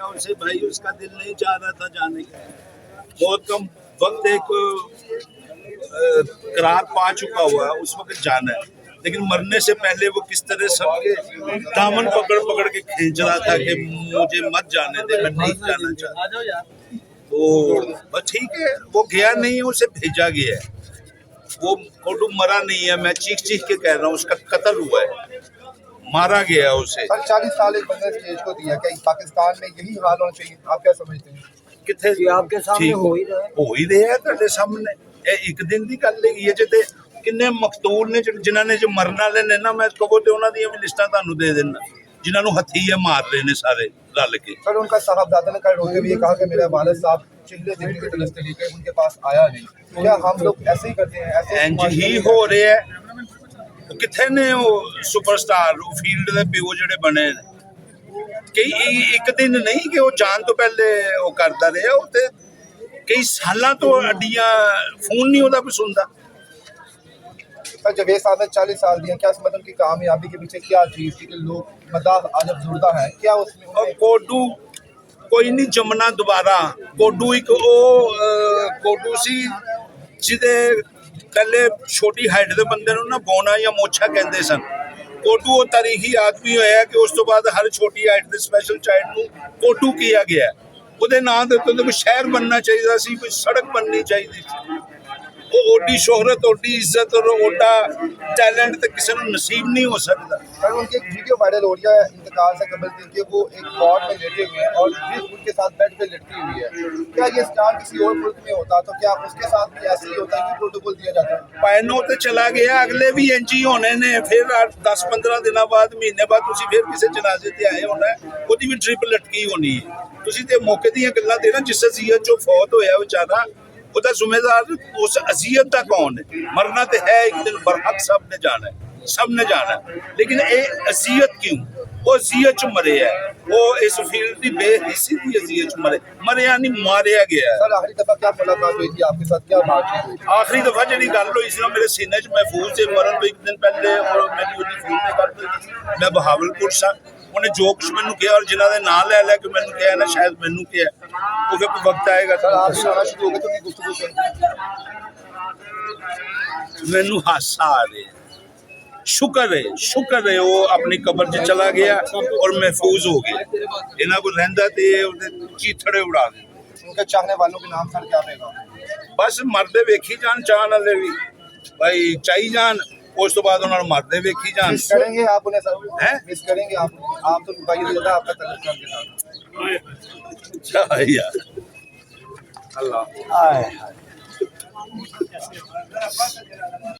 था उसे, भाई उसका दिल नहीं चाह रहा था जाने का, बहुत कम वक्त एक करार पा चुका हुआ है, उस वक्त जाना है। लेकिन मरने से पहले वो किस तरह सबके दामन पकड़ पकड़ के खींच रहा था कि मुझे मत जाने दे, मैं नहीं जाना चाहता। तो बस ठीक है, वो गया नहीं है, उसे भेजा गया है। वो कोडू मरा नहीं है, मैं चीख चीख के कह रहा हूँ, उसका कत्ल हुआ है, मारा गया उसे। 40 साल एक बंदे स्टेज को दिया, क्या पाकिस्तान में यही हाल होना चाहिए? आप क्या समझते हैं? कितने आपके सामने हो ही रहा है ਤੁਹਾਡੇ ਸਾਹਮਣੇ। ਇਹ ਇੱਕ ਦਿਨ ਦੀ ਗੱਲ ਹੈਗੀ ਹੈ ਜਿੱਤੇ ਕਿੰਨੇ ਮਕਤੂਲ ਨੇ ਜਿਨ੍ਹਾਂ ਨੇ ਜੋ ਮਰਨ ਵਾਲੇ ਨੇ ਨਾ, ਮੈਂ ਕਹੋ ਤੇ ਉਹਨਾਂ ਦੀਆਂ ਵੀ ਲਿਸਟਾਂ ਤੁਹਾਨੂੰ ਦੇ ਦੇਣਾ, ਜਿਨ੍ਹਾਂ ਨੂੰ ਹੱਥੀਏ ਮਾਰ ਰਹੇ ਨੇ ਸਾਰੇ रल के। सर उनका साहबजादा ने कल रोते हुए कहा कि मेरा वालिद साहब चिल्ले दिल्ली के तलस्ते लेके उनके पास आया नहीं। क्या हम लोग ऐसे ही करते हैं? ऐसे इंज ही हो रहे है। किथे ने वो सुपरस्टार वो फील्ड दे पिओ जेडे बने कई एक दिन नहीं कि वो जान तो पहले वो करता रहा, वो ते कई सालों तो अड्डियां फोन नहीं होता कोई सुनता। सर जवेद साहब ने 40 साल दिए, क्या समझ उनकी कामयाबी के पीछे क्या चीज थी कि लोग मदाह आज जुड़ता है? क्या उसमें और कोडू कोई नहीं जमना दोबारा। कोडू एक कोडू सी जिदे पहले छोटी हाइट के बंदे ना बोना या मोछा कहते सन। कोडू वो तारीखी आदमी होया कि उस तो बाद हर छोटी हाइट के स्पैशल चाइल्ड को कोडू किया गया। ਉਹਦੇ ਨਾਂ ਦੇ ਉੱਤੇ ਕੋਈ ਸ਼ਹਿਰ ਬਣਨਾ ਚਾਹੀਦਾ ਸੀ, ਕੋਈ ਸੜਕ ਬਣਨੀ ਚਾਹੀਦੀ ਸੀ। ਉਹ ਓਡੀ ਸ਼ੋਹਰਤ, ਓਡੀ ਇੱਜ਼ਤ और ओडा टैलेंट तो किसी को नसीब नहीं हो सकता। सर उनकी एक वीडियो वायरल हो रही है इंतकाल से कबल दिन के, वो एक वार्ड में लेटे हुए हैं और जिस उनके साथ बेड पे लटकी हुई है। क्या ये स्टार किसी और मुल्क में होता तो क्या उसके साथ भी ऐसे ही होता है कि प्रोटोकॉल दिया जाता है? पैनों तो चला गया, अगले भी इंज ही होने ने। फिर 10-15 दिन बाद महीने बाद तुसी फिर किसी जनाजे ते आए होना है, ਉਹਦੀ ਵੀ ट्रिप लटकी होनी है। ਤੁਸੀਂ ਤੇ ਮੌਕੇ ਦੀਆਂ ਗੱਲਾਂ ਦੇ ਨਾ, ਜਿਸ ਅਜ਼ੀਅਤ ਚੋਂ ਫੌਤ ਹੋਇਆ ਵਿਚਾਰਾ, ਉਹਦਾ ਜ਼ਿੰਮੇਦਾਰ ਉਸ ਅਜ਼ੀਅਤ ਦਾ ਕੌਣ ਹੈ? ਮਰਨਾ ਤੇ ਹੈ ਇੱਕ ਦਿਨ, ਬਰਹਕ ਸਭ ਨੇ ਜਾਣਾ ਹੈ, ਸਭ ਨੇ ਜਾਣਾ ਹੈ। लेकिन ਇਹ ਅਜ਼ੀਅਤ क्यों? वो अजियत च मरे है, वो इस फील्ड की बेहिसी की अजियत च मरे, मरिया नहीं मारिया गया है। सर आखिरी दफा क्या मुलाकात हुई थी आपके साथ, क्या बातचीत हुई? आखिरी दफा जी गल हुई सी ना, मेरे सीने च महफूज से मरन तो एक दिन पहले, और मेरी वो फोन पे गल हुई। मैं बहावलपुर सा, उन्हें जो कुछ मैनू कहा और जिन्होंने नां लै लै के मैनू कहा ना, शायद मैनू कहा वो फिर कोई वक्त आएगा। सर आप भी आना शुरू हो गए तो गुफ्तगू सुन, मैनू हासा आ रहा है। शुक्र है वो अपनी कब्र च चला गया और महफूज हो गया। इन्हों को रहिंदा ते चीथड़े उड़ा दे। उनके चाहने वालों के नाम सर क्या रहेगा? बस मरदे वेखी जान, चाहन वाले भी भाई चाही जान, उस तो बाद उन्होंने मरदे वेखी जान। मिस करेंगे आप उन्हें सर? हैं? मिस करेंगे आप तो भाई ज़्यादा आपका तलक के साथ। यार अल्लाह।